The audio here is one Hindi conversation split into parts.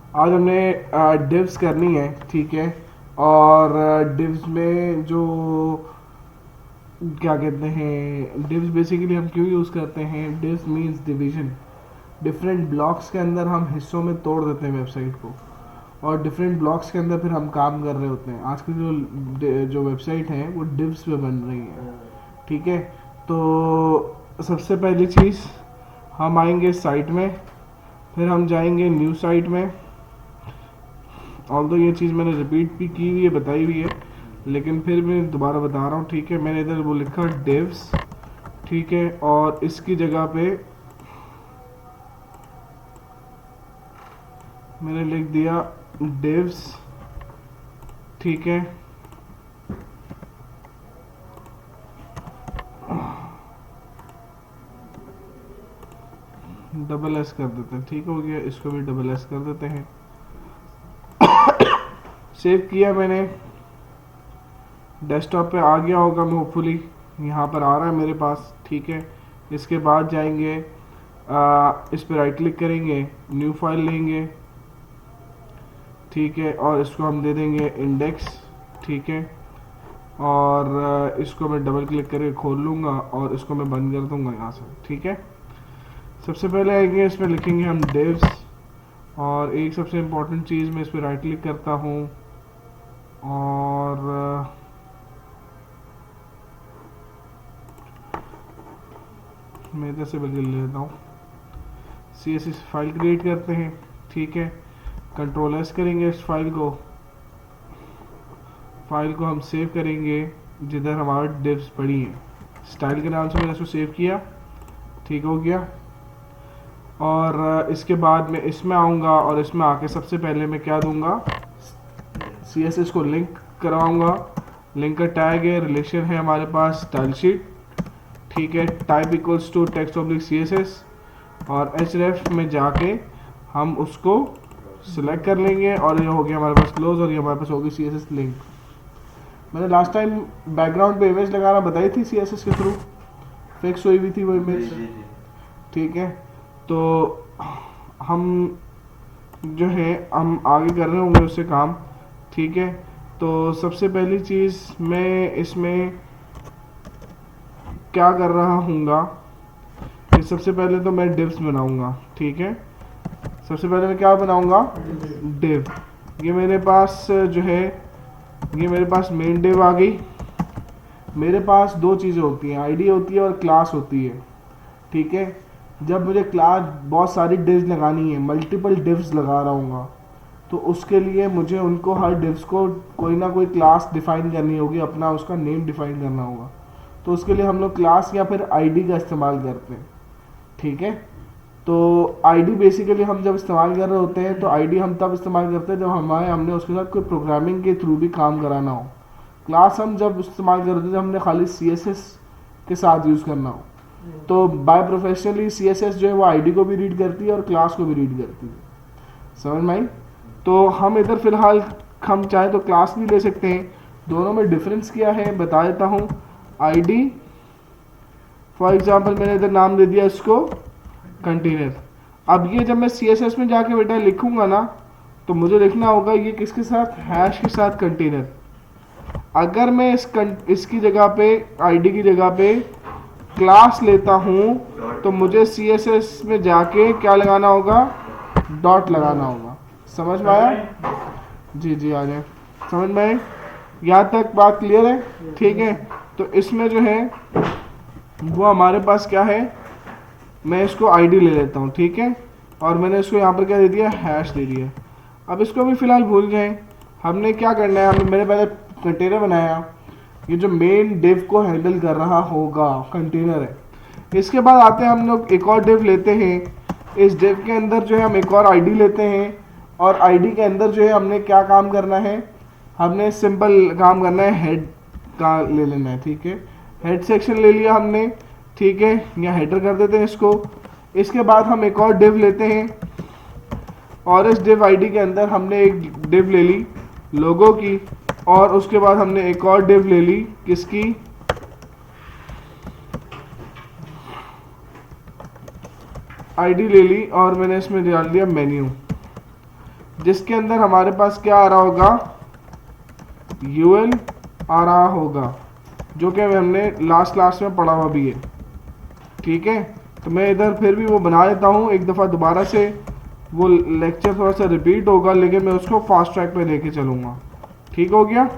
आज हमने डिव्स करनी है, ठीक है। और डिव्स में जो क्या कहते हैं, डिव्स बेसिकली हम क्यों यूज़ करते हैं, डिव्स मींस डिवीजन। डिफरेंट ब्लॉक्स के अंदर हम हिस्सों में तोड़ देते हैं वेबसाइट को, और डिफरेंट ब्लॉक्स के अंदर फिर हम काम कर रहे होते हैं। आजकल जो वेबसाइट है वो डिव्स पे बन रही है, ठीक है। तो सबसे पहली चीज़, हम आएंगे साइट में, फिर हम जाएंगे न्यू साइट में। ऑल्दो ये चीज़ मैंने रिपीट भी की हुई है, बताई हुई है, लेकिन फिर मैं दोबारा बता रहा हूँ, ठीक है। मैंने इधर वो लिखा डिव्स, ठीक है, और इसकी जगह पे मैंने लिख दिया डिव्स, ठीक है। डबल एस कर देते हैं, ठीक हो गया। इसको भी डबल एस कर देते हैं। सेव किया मैंने, डेस्कटॉप पे आ गया होगा मैं होपफुली, यहाँ पर आ रहा है मेरे पास, ठीक है। इसके बाद जाएंगे इस पर राइट क्लिक करेंगे, न्यू फाइल लेंगे, ठीक है, और इसको हम दे देंगे इंडेक्स, ठीक है। और इसको मैं डबल क्लिक करके खोल लूँगा और इसको मैं बंद कर दूँगा यहाँ से, ठीक है। सबसे पहले आएंगे, इसमें लिखेंगे हम डिव्स, और एक सबसे इम्पोर्टेंट चीज़, मैं इस पर राइट क्लिक करता हूँ और मैं इधर से बदल लेता हूँ, CSS फाइल क्रिएट करते हैं, ठीक है। कंट्रोल एस करेंगे इस फाइल को हम सेव करेंगे जिधर हमारा डिव्स पड़ी हैं। स्टाइल के नाम से मैंने इसको सेव किया, ठीक हो गया। और इसके बाद मैं इसमें आऊँगा, और इसमें आके सबसे पहले मैं क्या दूंगा, CSS को लिंक करवाऊँगा। लिंक का टैग है, रिलेशन है हमारे पास स्टाइल शीट, ठीक है। Type equals to text oblique CSS, और href में जाके हम उसको सिलेक्ट कर लेंगे, और ये हो गया हमारे पास क्लोज, और ये हमारे पास होगी CSS लिंक। मैंने लास्ट टाइम बैकग्राउंड पे इमेज लगाना बताई थी, CSS के थ्रू फिक्स हुई हुई थी वो इमेज, ठीक है। तो हम जो है हम आगे कर रहे होंगे उससे काम, ठीक है। तो सबसे पहली चीज़ मैं इसमें क्या कर रहा हूँगा कि सबसे पहले तो मैं डिव्स बनाऊँगा, ठीक है। सबसे पहले मैं क्या बनाऊँगा, डिव। ये मेरे पास जो है, ये मेरे पास मेन डिव आ गई। मेरे पास दो चीज़ें होती हैं, आईडी होती है और क्लास होती है, ठीक है। जब मुझे क्लास बहुत सारी डिव्स लगानी है, मल्टीपल डिव्स लगा रहा हूँ, तो उसके लिए मुझे उनको हर डिव्स को कोई ना कोई क्लास डिफाइन करनी होगी, अपना उसका नेम डिफाइन करना होगा। तो उसके लिए हम लोग क्लास या फिर आईडी का इस्तेमाल करते हैं, ठीक है। तो आईडी बेसिकली हम जब इस्तेमाल कर रहे होते हैं, तो आईडी हम तब इस्तेमाल करते हैं जब हमने उसके साथ कोई प्रोग्रामिंग के थ्रू भी काम कराना हो। क्लास हम जब इस्तेमाल करते हैं जब हमने खाली CSS के साथ यूज़ करना हो। तो बाय प्रोफेशनली CSS जो है वो आईडी को भी रीड करती है और क्लास को भी रीड करती है, समझ में आई। तो हम इधर फिलहाल हम चाहे तो क्लास भी ले सकते हैं। दोनों में डिफरेंस क्या है बता देता हूँ। आईडी फॉर एग्जांपल मैंने इधर नाम दे दिया इसको कंटेनर। अब ये जब मैं CSS में जाके बेटा लिखूंगा ना, तो मुझे लिखना होगा ये किसके साथ, हैश के साथ कंटेनर। अगर मैं इसकी जगह पे आईडी की जगह पे क्लास लेता हूँ, तो मुझे CSS में जाके क्या लगाना होगा, डॉट लगाना होगा। समझ में आया? जी जी आ जाए, समझ में आए? यहाँ तक बात क्लियर है, ठीक है। तो इसमें जो है वो हमारे पास क्या है, मैं इसको आईडी ले लेता हूँ, ठीक है। और मैंने इसको यहाँ पर क्या दे दिया, हैश दे दिया। अब इसको भी फिलहाल भूल जाएं। हमने क्या करना है, मैंने पहले कंटेनर बनाया, ये जो मेन डिव को हैंडल कर रहा होगा कंटेनर है। इसके बाद आते हैं हम लोग एक और डिव लेते हैं। इस डिव के अंदर जो है हम एक और आईडी लेते हैं, और आईडी के अंदर जो है हमने क्या काम करना है, हमने सिंपल काम करना है, हेड का ले लेना है, ठीक है। हेड सेक्शन ले लिया हमने, ठीक है, या हेडर कर देते हैं इसको। इसके बाद हम एक और डिव लेते हैं, और इस डिव आईडी के अंदर हमने एक डिव ले ली लोगो की, और उसके बाद हमने एक और डिव ले ली किसकी, आईडी ले ली, और मैंने इसमें डाल दिया मेन्यू। जिसके अंदर हमारे पास क्या आ रहा होगा, यूएल आ रहा होगा, जो कि हमने लास्ट क्लास में पढ़ा हुआ भी है। ठीक है, तो मैं इधर फिर भी वो बना देता हूँ एक दफ़ा दोबारा से, वो लेक्चर थोड़ा सा रिपीट होगा लेकिन मैं उसको फास्ट ट्रैक पे लेके चलूँगा। ठीक हो गया।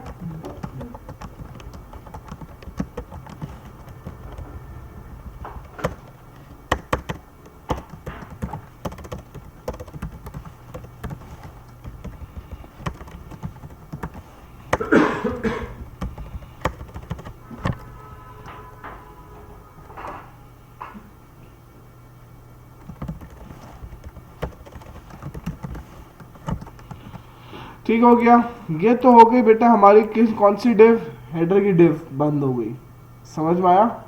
ठीक हो गया। ये तो हो गई बेटा हमारी कौन सी डिव, हेडर की डिव बंद हो गई। समझ में आया।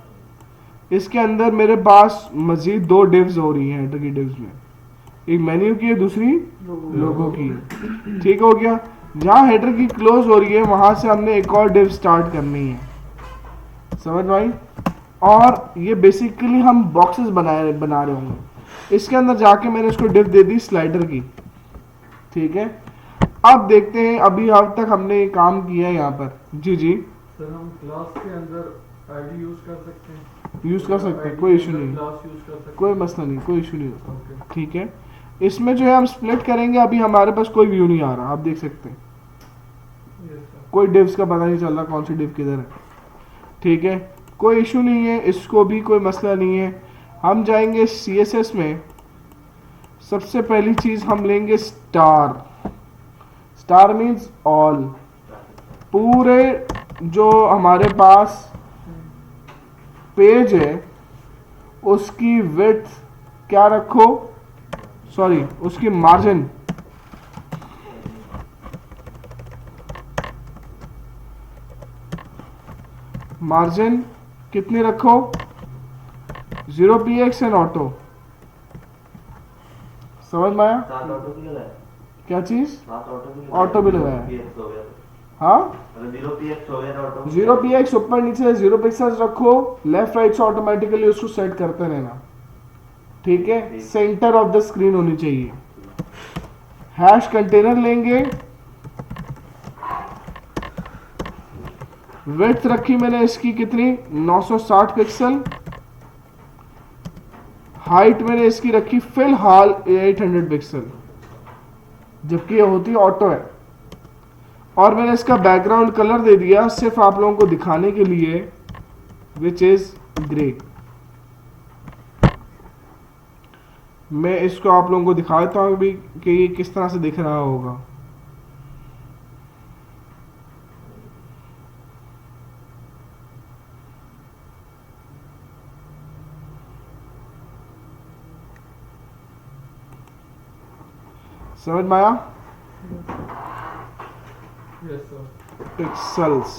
इसके अंदर मेरे पास मजीद 2 डिव्स हो रही हैं हेडर की डिव्स में, एक मेन्यू की है, दूसरी लोगो की है। ठीक हो गया। जहाँ हेडर की क्लोज हो रही है वहां से हमने एक और डिव स्टार्ट करनी है। समझ में आई। और ये बेसिकली हम बॉक्सेस बना रहे होंगे। इसके अंदर जाके मैंने इसको डिव दे दी स्लाइडर की। ठीक है, अब देखते हैं अभी अब तक हमने ये काम किया है यहाँ पर। जी जी सर, हम क्लास के अंदर आईडी यूज कर सकते हैं? यूज कर सकते हैं, कोई इशू नहीं, क्लास यूज कर सकते हैं, कोई मसला नहीं, कोई इशू नहीं होता। ओके। ठीक है, इसमें जो है हम स्प्लिट करेंगे। अभी हमारे पास कोई व्यू नहीं आ रहा, आप देख सकते हैं यस सर। कोई डिव्स का पता नहीं चल रहा कौन सी डिव किधर है। ठीक है, कोई इशू नहीं है, इसको भी कोई मसला नहीं है। हम जाएंगे CSS में। सबसे पहली चीज हम लेंगे स्टार। Star means all. पूरे जो हमारे पास पेज है उसकी विड्थ क्या रखो, सॉरी उसकी मार्जिन कितनी रखो, 0px एंड ऑटो। समझ में आया। क्या चीज, ऑटो भी लगाया। हाँ, 0px ऊपर नीचे 0 पिक्सल्स रखो, लेफ्ट राइट से ऑटोमेटिकली उसको सेट करते रहना। ठीक है, सेंटर ऑफ द स्क्रीन होनी चाहिए। हैश कंटेनर लेंगे, विड्थ रखी मैंने इसकी कितनी, 960 पिक्सल। हाइट मैंने इसकी रखी फिलहाल 800 पिक्सल, जबकि ये होती ऑटो है। और मैंने इसका बैकग्राउंड कलर दे दिया सिर्फ आप लोगों को दिखाने के लिए, विच इज ग्रे। मैं इसको आप लोगों को दिखा देता हूं अभी कि ये किस तरह से दिख रहा होगा। समझ में आया। Yes sir. पिक्सल्स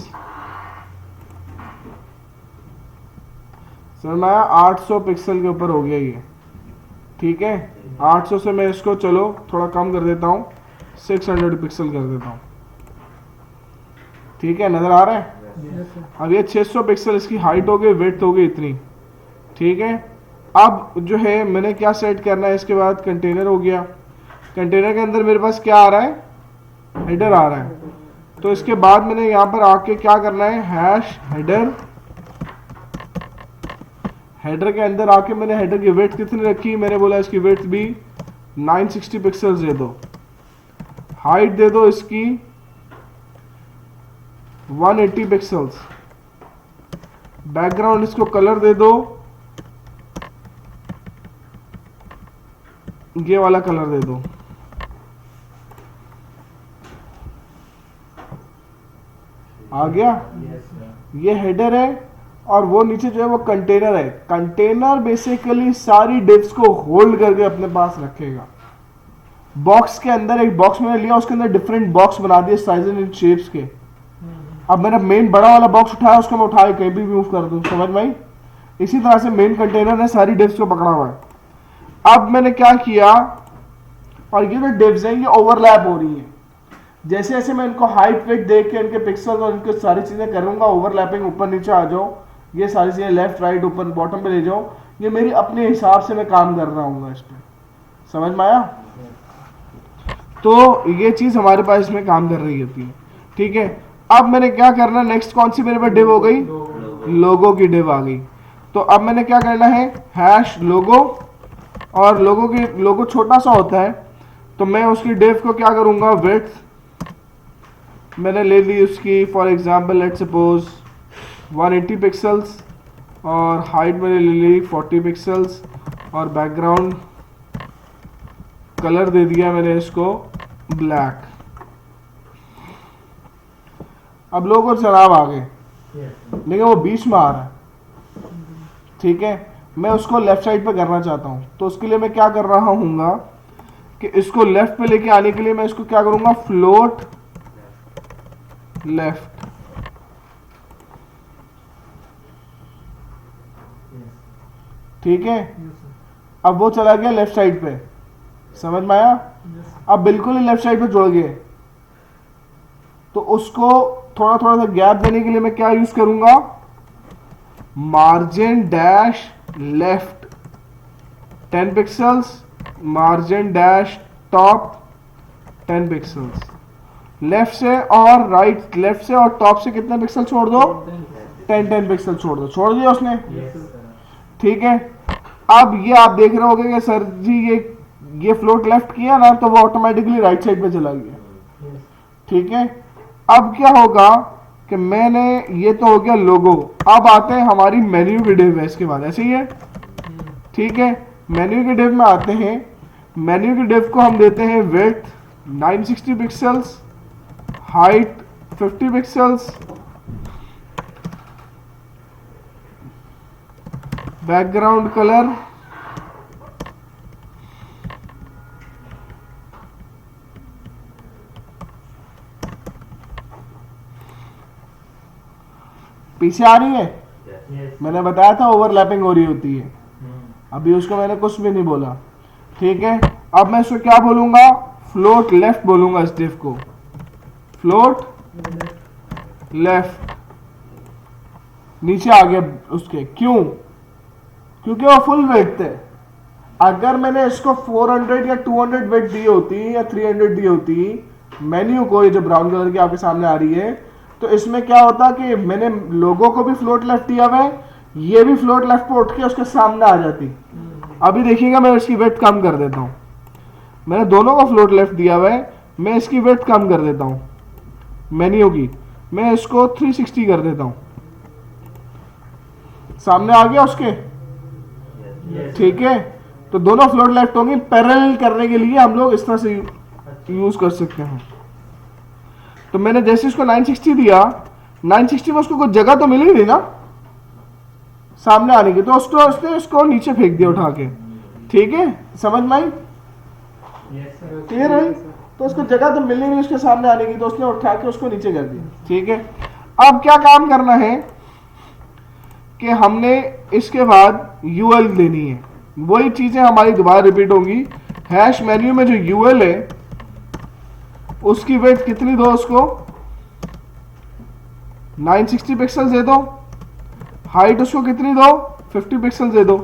समझ में आया। 800 पिक्सल के ऊपर हो गया ये। ठीक है, 800 से मैं इसको चलो थोड़ा कम कर देता हूँ, 600 पिक्सल कर देता हूँ। ठीक है, नजर आ रहा है। Yes sir. अब ये 600 पिक्सल इसकी हाइट हो गई, विड्थ हो गई इतनी। ठीक है, अब जो है मैंने क्या सेट करना है, इसके बाद कंटेनर हो गया। कंटेनर के अंदर मेरे पास क्या आ रहा है, हेडर आ रहा है। तो इसके बाद मैंने यहाँ पर आके क्या करना है, हैश हेडर। हेडर के अंदर आके मैंने हेडर की विड्थ कितनी रखी, मैंने बोला इसकी विड्थ भी 960 पिक्सल्स दे दो। हाइट दे दो इसकी 180 पिक्सल्स। बैकग्राउंड इसको कलर दे दो, ये वाला कलर दे दो। आ गया। ये हेडर है और वो नीचे जो है वो कंटेनर है। कंटेनर बेसिकली सारी डिव्स को होल्ड करके अपने पास रखेगा। बॉक्स के अंदर एक बॉक्स मैंने लिया, उसके अंदर डिफरेंट बॉक्स बना दिए साइज एंड शेप्स के। अब मैंने मेन बड़ा वाला बॉक्स उठाया, उसको मैं उठा के कहीं भी मूव कर दूं। समझ में आई। इसी तरह से मेन कंटेनर ने सारी डिव्स को पकड़ा हुआ है। अब मैंने क्या किया, और ये जो डिव्स हैं ये ओवरलैप हो रही है। जैसे जैसे मैं इनको हाइट वेट देख के इनके पिक्सल और इनके सारी चीजें करूंगा, ओवरलैपिंग ऊपर नीचे आ जाओ, ये सारी चीजें लेफ्ट राइट ऊपर बॉटम पे ले जाओ, ये मेरी अपने हिसाब से मैं काम कर रहा हूँ इस पर। समझ में आया। तो ये चीज़ हमारे पास इसमें काम कर रही होती है, ठीक है। अब मैंने क्या करना, नेक्स्ट कौन सी मेरे पास डिव हो गई, लोगो की डिव आ गई। तो अब मैंने क्या करना है, हैश लोगो, और लोगो छोटा सा होता है, तो मैं उसकी डिव को क्या करूंगा, विड्थ मैंने ले ली उसकी for example let's suppose 180 pixels, और हाइट मैंने ले ली 40 पिक्सल्स, और बैकग्राउंड कलर दे दिया मैंने इसको ब्लैक। अब लोगो जनाब आ गए, लेकिन वो बीच में आ रहा है, ठीक है। मैं उसको लेफ्ट साइड पे करना चाहता हूँ, तो उसके लिए मैं क्या कर रहा हूँगा कि इसको लेफ्ट पे लेके आने के लिए मैं इसको क्या करूँगा, फ्लोट लेफ्ट, ठीक है। अब वो चला गया लेफ्ट साइड पे, समझ में आया। अब बिल्कुल ही लेफ्ट साइड पे जुड़ गए, तो उसको थोड़ा थोड़ा सा गैप देने के लिए मैं क्या यूज करूंगा, margin dash left 10 pixels, margin dash top 10 pixels. Left से और राइट, लेफ्ट से और टॉप से कितने पिक्सल छोड़ दो, 10 पिक्सल छोड़ दो, छोड़ दिया उसने, ठीक है। अब ये आप देख रहे होगे कि सर जी ये फ्लोट लेफ्ट किया ना, तो वो ऑटोमेटिकली राइट साइड पे चला गया, ठीक है। अब क्या होगा कि मैंने, ये तो हो गया लोगो। अब आते हैं हमारी मेन्यू की डिव है इसके बाद, ऐसे ही है, ठीक है। मेन्यू की डिव में आते हैं, मेन्यू की डिव को हम देते हैं width 960 pixels, height 50 pixels, background colour पीछे आ रही है, मैंने बताया था ओवरलैपिंग हो रही होती है, अभी उसको मैंने कुछ भी नहीं बोला, ठीक है। अब मैं इसको क्या बोलूंगा, फ्लोट लेफ्ट बोलूंगा इस डिव को, फ्लोट लेफ्ट। नीचे आ गया उसके, क्यों, क्योंकि वो फुल वेट थे। अगर मैंने इसको 400 या 200 वेट दी होती या 300 दी होती मेन्यू को, ये जो ब्राउन कलर की आपके सामने आ रही है, तो इसमें क्या होता कि मैंने लोगों को भी फ्लोट लेफ्ट दिया हुआ है, ये भी फ्लोट लेफ्ट पे उठ के उसके सामने आ जाती। अभी देखिएगा मैं इसकी वेट कम कर देता हूं, मैंने दोनों को फ्लोट लेफ्ट दिया हुआ है, मैं इसकी वेट कम कर देता हूं मेन्यू की, मैं इसको 360 कर देता हूं, सामने आ गया उसके, ठीक है। तो दोनों फ्लोट लेफ्ट होंगे, पैरेलल करने के लिए हम लोग इस तरह से यूज कर सकते हैं। तो मैंने जैसे इसको 960 दिया, 960 में उसको कुछ जगह तो मिली नहीं ना सामने आने की, तो उसने उसको नीचे फेंक दिया उठा के, ठीक है, समझ में आई, क्लियर है। तो उसको जगह तो मिली नहीं उसके सामने आने की, तो उसने उठा के उसको नीचे कर दिया, ठीक है। अब क्या काम करना है कि हमने इसके बाद यूएल देनी है, वही चीजें हमारी दोबारा रिपीट होंगी। हैश मेन्यू में जो यूएल है उसकी वेट कितनी दो, उसको 960 पिक्सल दे दो, हाइट उसको कितनी दो, 50 पिक्सल दे दो,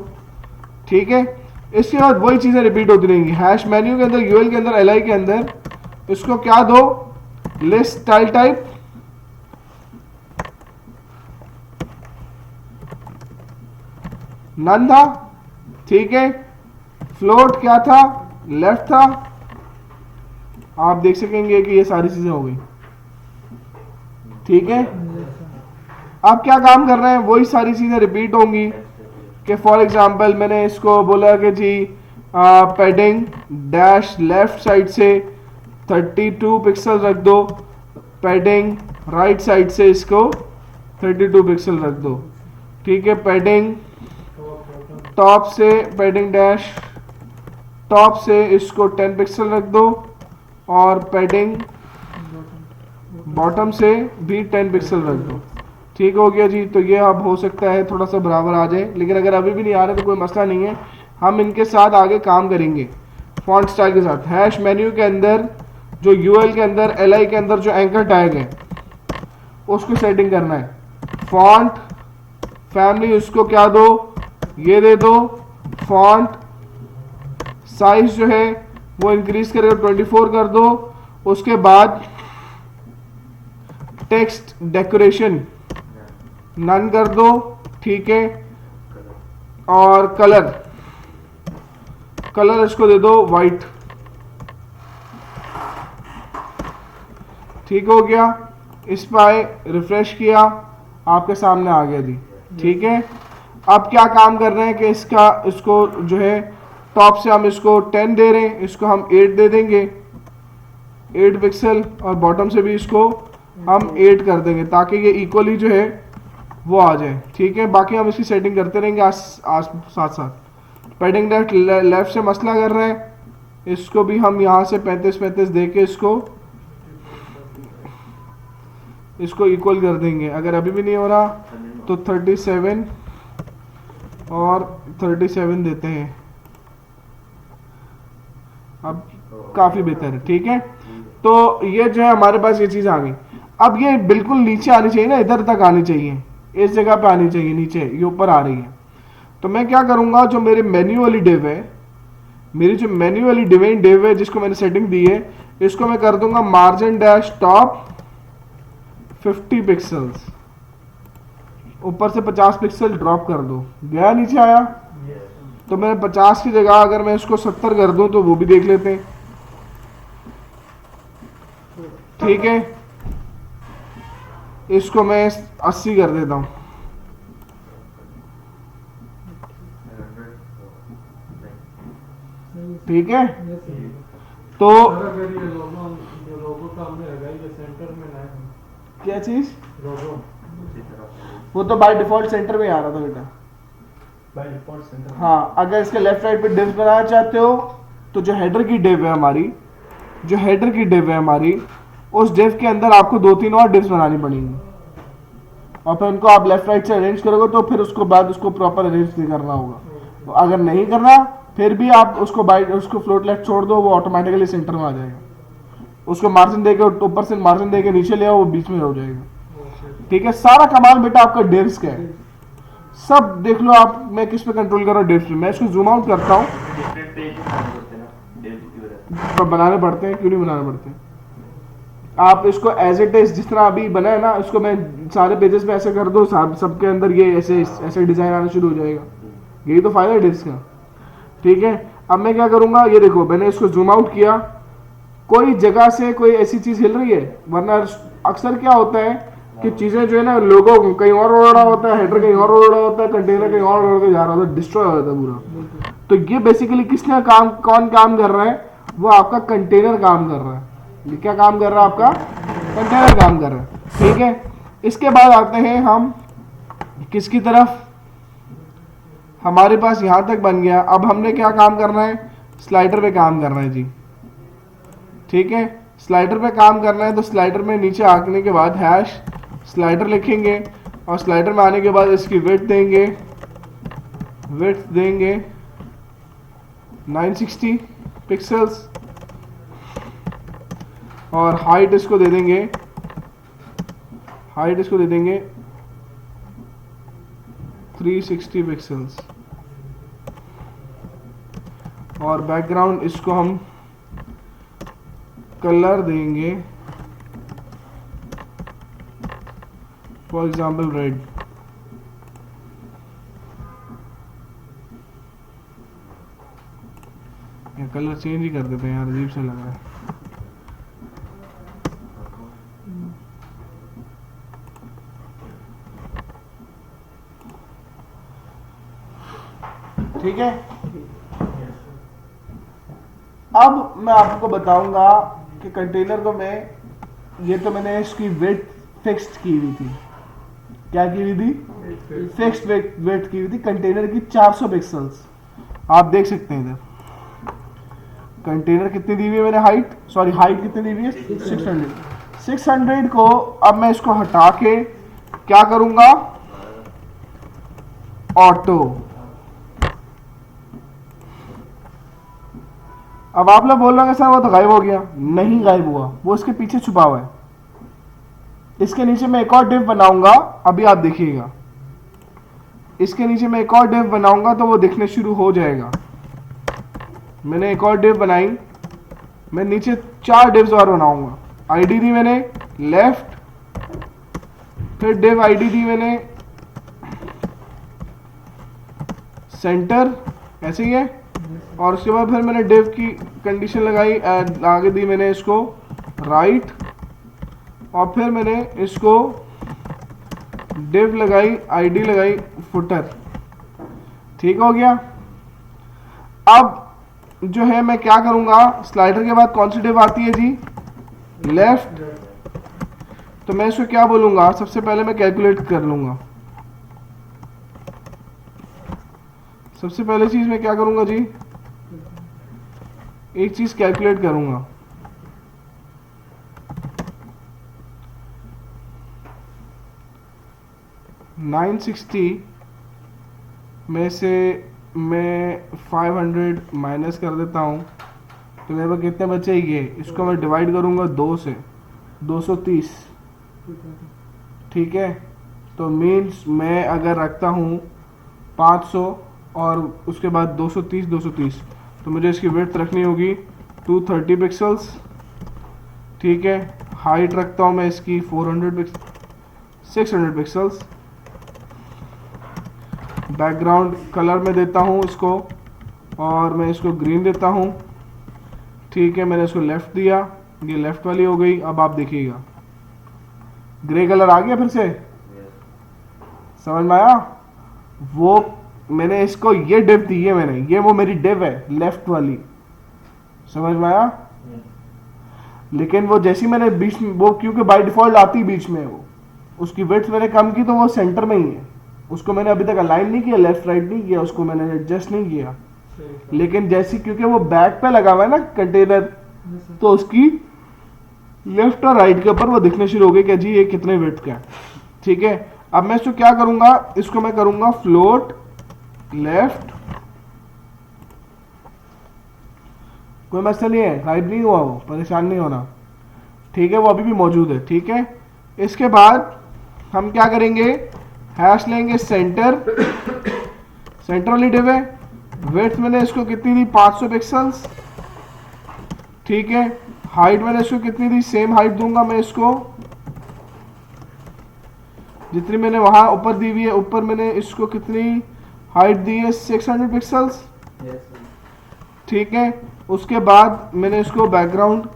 ठीक है। इसके बाद वही चीजें रिपीट होती रहेंगी, हैश मेन्यू के अंदर, यूएल के अंदर, एलआई के अंदर इसको क्या दो, लिस्ट स्टाइल टाइप, नन था, ठीक है। फ्लोट क्या था, लेफ्ट था। आप देख सकेंगे कि ये सारी चीजें हो गई, ठीक है। अब क्या काम कर रहे हैं, वही सारी चीजें रिपीट होंगी कि फॉर एग्जांपल मैंने इसको बोला कि जी पैडिंग डैश लेफ्ट साइड से 32 पिक्सल रख दो, पैडिंग राइट साइड से इसको 32 पिक्सल रख दो, ठीक है। पैडिंग टॉप से, पैडिंग डैश टॉप से इसको 10 पिक्सल रख दो, और पैडिंग बॉटम से भी 10 पिक्सल रख दो, ठीक हो गया जी। तो ये अब हो सकता है थोड़ा सा बराबर आ जाए, लेकिन अगर अभी भी नहीं आ रहा तो कोई मसला नहीं है, हम इनके साथ आगे काम करेंगे फॉन्ट स्टाइल के साथ। हैश मेन्यू के अंदर जो यूएल के अंदर, एलआई के अंदर जो एंकर टैग है उसको सेटिंग करना है। फॉन्ट फैमिली उसको क्या दो, ये दे दो। फॉन्ट साइज जो है वो इंक्रीज करके 24 कर दो। उसके बाद टेक्स्ट डेकोरेशन नन कर दो, ठीक है। और कलर इसको दे दो वाइट, ठीक हो गया। इस पर आए, रिफ्रेश किया, आपके सामने आ गया जी, ठीक है। अब क्या काम कर रहे हैं कि इसको जो है टॉप से हम इसको 10 दे रहे हैं, इसको हम 8 दे देंगे, 8 पिक्सल, और बॉटम से भी इसको हम 8 कर देंगे ताकि ये इक्वली जो है वो आ जाए, ठीक है। बाकी हम इसकी सेटिंग करते रहेंगे साथ साथ। पैडिंग लेफ्ट से मसला कर रहे हैं, इसको भी हम यहाँ से 35 दे के इसको इक्वल कर देंगे। अगर अभी भी नहीं हो रहा तो 37 और 37 देते हैं, अब काफी बेहतर है, ठीक है। तो ये जो है हमारे पास ये चीज आ गई। अब ये बिल्कुल नीचे आनी चाहिए ना, इधर तक आनी चाहिए, इस जगह पे आनी चाहिए, नीचे ये ऊपर आ रही है। तो मैं क्या करूंगा, जो मेरे मेन्यू वाली डिव है, मेरी जो मेन्यू वाली डिवाइन डिव है जिसको मैंने सेटिंग दी है, इसको मैं कर दूंगा मार्जिन डैश टॉप 50 पिक्सल्स, ऊपर से 50 पिक्सल ड्रॉप कर दो। गया नीचे आया? तो मैं 50 की जगह अगर मैं इसको 70 कर दूं तो वो भी देख लेते हैं, ठीक है। इसको मैं 80 कर देता हूं, ठीक है। तो अगर ये लोगो सामने लगा, ये सेंटर में ना है, क्या चीज? लोगो वो तो बाय डिफॉल्ट सेंटर में आ रहा था बेटा, बाय डिफॉल्ट सेंटर। हाँ, अगर इसके लेफ्ट राइट पे डिव बनाना चाहते हो तो जो हेडर की डिव है हमारी, उस डिव के अंदर आपको 2-3 और डिव्स बनानी पड़ेंगी, और फिर उनको आप लेफ्ट राइट से अरेंज करोगे तो फिर उसको बाद उसको प्रॉपर अरेंज नहीं करना होगा। तो अगर नहीं करना फिर भी आप उसको फ्लोट लेफ्ट छोड़ दो, वो ऑटोमेटिकली सेंटर में आ जाएगा। उसको मार्जिन देके ऊपर से मार्जिन देके नीचे ले आओ, वो बीच में हो जाएगा, ठीक है। सारा कमाल बेटा आपका डिव्स का है, सब देख लो आप। मैं किस पे कंट्रोल कर रहा हूँ? डिव्स पे। मैं इसको जूम आउट करता हूँ, तो बनाने पड़ते हैं, क्यों नहीं बनाने पड़ते? आप इसको एज इट इज जिस तरह अभी बना है ना, इसको मैं सारे पेजेस पे ऐसे कर दो, सबके अंदर ये ऐसे डिजाइन आना शुरू हो जाएगा। यही तो फायदा है डिव्स का, ठीक है। अब मैं क्या करूंगा, ये देखो मैंने इसको जूम आउट किया, कोई जगह से कोई ऐसी चीज हिल रही है, वरना अक्सर क्या होता है कि चीजें जो है ना, लोगों कहीं और उड़ रहा होता है, हेडर कहीं और उड़ रहा होता है, कंटेनर कहीं और उड़ के जा रहा होता है, डिस्ट्रॉय हो जाता है पूरा। तो ये बेसिकली कौन काम कर रहा है? वो आपका कंटेनर काम कर रहा है। ये क्या काम कर रहा है? आपका कंटेनर काम कर रहा है, ठीक है। इसके बाद आते हैं हम किसकी तरफ? हमारे पास यहां तक बन गया। अब हमने क्या काम करना है? स्लाइडर पे काम करना है जी, ठीक है। स्लाइडर पे काम करना है तो स्लाइडर में नीचे आने के बाद हैश स्लाइडर लिखेंगे, और स्लाइडर में आने के बाद इसकी विड्थ देंगे 960 पिक्सल्स, और हाइट इसको दे देंगे 360 पिक्सल्स, और बैकग्राउंड इसको हम कलर देंगे फॉर एग्जाम्पल रेड। या कलर चेंज ही कर देते हैं यार, अजीब सा लग रहा है। ठीक है। अब मैं आपको बताऊंगा कि कंटेनर को मैंने इसकी वेट फिक्स्ड की हुई थी। क्या की हुई थी? फिक्स्ड वेट की हुई थी कंटेनर की 400 पिक्सल्स। आप देख सकते हैं इधर कंटेनर कितनी दी हुई है मैंने, हाइट कितनी दी हुई है? 600 को अब मैं इसको हटा के क्या करूंगा? ऑटो। अब आप लोग बोल रहे हैं सर वो तो गायब हो गया। नहीं गायब हुआ, वो इसके पीछे छुपा हुआ है। इसके नीचे मैं एक और डिव बनाऊंगा, अभी आप देखिएगा। इसके नीचे मैं एक और डिव बनाऊंगा तो वो दिखने शुरू हो जाएगा। मैंने एक और डिव बनाई, मैं नीचे 4 डिव्स और बनाऊंगा। आईडी दी मैंने लेफ्ट, फिर डिव आईडी दी मैंने सेंटर, ऐसे ही है। और उसके बाद फिर मैंने डिव की कंडीशन लगाई, आगे दी मैंने इसको राइट, और फिर मैंने इसको डिव लगाई, आईडी लगाई फुटर। ठीक हो गया। अब जो है मैं क्या करूंगा, स्लाइडर के बाद कौन सी डिव आती है जी, लेफ्ट। तो मैं इसको क्या बोलूंगा, सबसे पहले मैं कैलकुलेट कर लूंगा। सबसे पहले चीज मैं क्या करूंगा जी, एक चीज कैलकुलेट करूंगा। $960 में से मैं 500 माइनस कर देता हूँ, तो मेरे पास कितने बचेंगे, इसको मैं डिवाइड करूँगा 2 से, 230। ठीक है, तो मीन्स मैं अगर रखता हूँ 500 और उसके बाद 230, तो मुझे इसकी विड्थ रखनी होगी 230 पिक्सल्स। ठीक है, हाइट रखता हूँ मैं इसकी 600 पिक्सल्स। बैकग्राउंड कलर में देता हूँ इसको, और मैं इसको ग्रीन देता हूँ। ठीक है, मैंने इसको लेफ्ट दिया, ये लेफ्ट वाली हो गई। अब आप देखिएगा ग्रे कलर आ गया फिर से, समझ में आया। वो मैंने इसको ये डिव दी है मैंने, ये वो मेरी डिव है लेफ्ट वाली, समझ में आया। लेकिन वो जैसी मैंने बीच में, वो क्योंकि बाय डिफॉल्ट आती बीच में, वो उसकी विड्थ मैंने कम की तो वो सेंटर में ही है। उसको मैंने अभी तक अलाइन नहीं किया, लेफ्ट राइट नहीं किया, उसको मैंने एडजस्ट नहीं किया। लेकिन जैसी, क्योंकि वो बैक पे लगा हुआ है ना कंटेनर, तो उसकी लेफ्ट और राइट के ऊपर वो दिखने शुरू हो गई कि जी ये कितने विड्थ का है। ठीक है, अब मैं इसको क्या करूंगा, इसको मैं करूंगा फ्लोट लेफ्ट। कोई मसला नहीं है, हाइड नहीं हुआ, वो परेशान नहीं होना। ठीक है, वो अभी भी मौजूद है। ठीक है, इसके बाद हम क्या करेंगे, हैश लेंगे सेंटर, सेंटर वाली डिव है। विड्थ मैंने इसको कितनी दी, 500 पिक्सल्स। ठीक है, हाइट मैंने इसको कितनी दी, सेम हाइट दूंगा मैं इसको जितनी मैंने वहां ऊपर दी हुई है। ऊपर मैंने इसको कितनी हाइट दी है, 600 पिक्सल्स। ठीक है, उसके बाद मैंने इसको बैकग्राउंड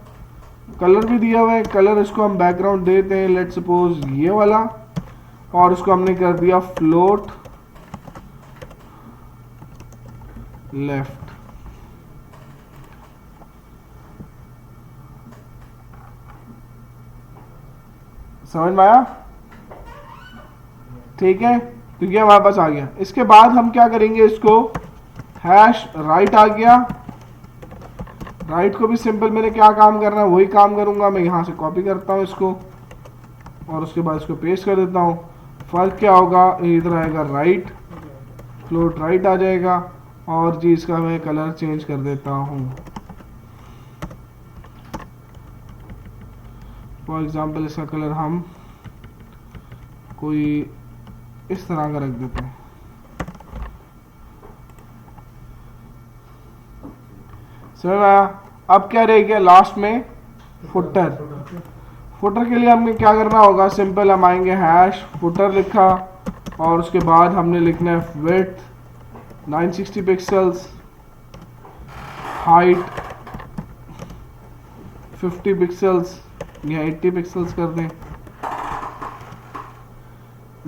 कलर भी दिया हुआ है। कलर इसको हम बैकग्राउंड देते हैं, लेट सपोज ये वाला, और इसको हमने कर दिया फ्लोट लेफ्ट। समझ में आया। ठीक है, तो ये हमारे पास आ गया। इसके बाद हम क्या करेंगे, इसको हैश राइट आ गया। राइट को भी सिंपल मैंने क्या काम करना है वही काम करूंगा। मैं यहां से कॉपी करता हूं इसको, और उसके बाद इसको पेस्ट कर देता हूं। फर्क क्या होगा, इधर आएगा राइट, फ्लोट राइट आ जाएगा, और जी इसका मैं कलर चेंज कर देता हूं। फॉर एग्जांपल इसका कलर हम कोई इस तरह का रख देते हैं। समझ आया। अब क्या रह गया लास्ट में, फुटर। फुटर के लिए हमें क्या करना होगा, सिंपल हम आएंगे हैश फुटर लिखा, और उसके बाद हमने लिखना है विड्थ 960 पिक्सल्स, हाइट 50 पिक्सल्स या 80 पिक्सल्स कर दें।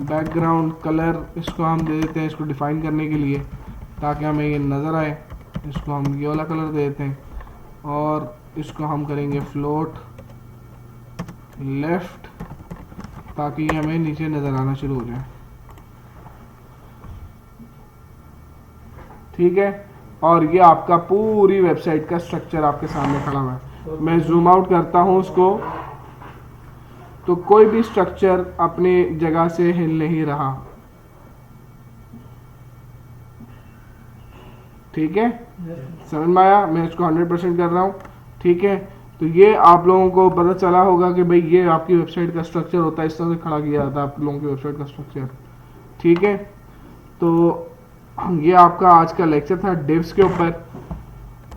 बैकग्राउंड कलर इसको हम दे देते हैं, इसको डिफाइन करने के लिए ताकि हमें ये नज़र आए। इसको हम ये वाला कलर दे देते हैं, और इसको हम करेंगे फ्लोट लेफ्ट, ताकि ये हमें नीचे नज़र आना शुरू हो जाए। ठीक है, और ये आपका पूरी वेबसाइट का स्ट्रक्चर आपके सामने खड़ा हुआ है। मैं जूम आउट करता हूँ उसको, तो कोई भी स्ट्रक्चर अपनी जगह से हिल नहीं रहा। ठीक है, समझ में आया। मैं इसको 100% कर रहा हूँ। ठीक है, तो ये आप लोगों को पता चला होगा कि भाई ये आपकी वेबसाइट का स्ट्रक्चर होता है, इस तरह से खड़ा किया जाता है आप लोगों की वेबसाइट का स्ट्रक्चर। ठीक है, तो ये आपका आज का लेक्चर था डिव्स के ऊपर।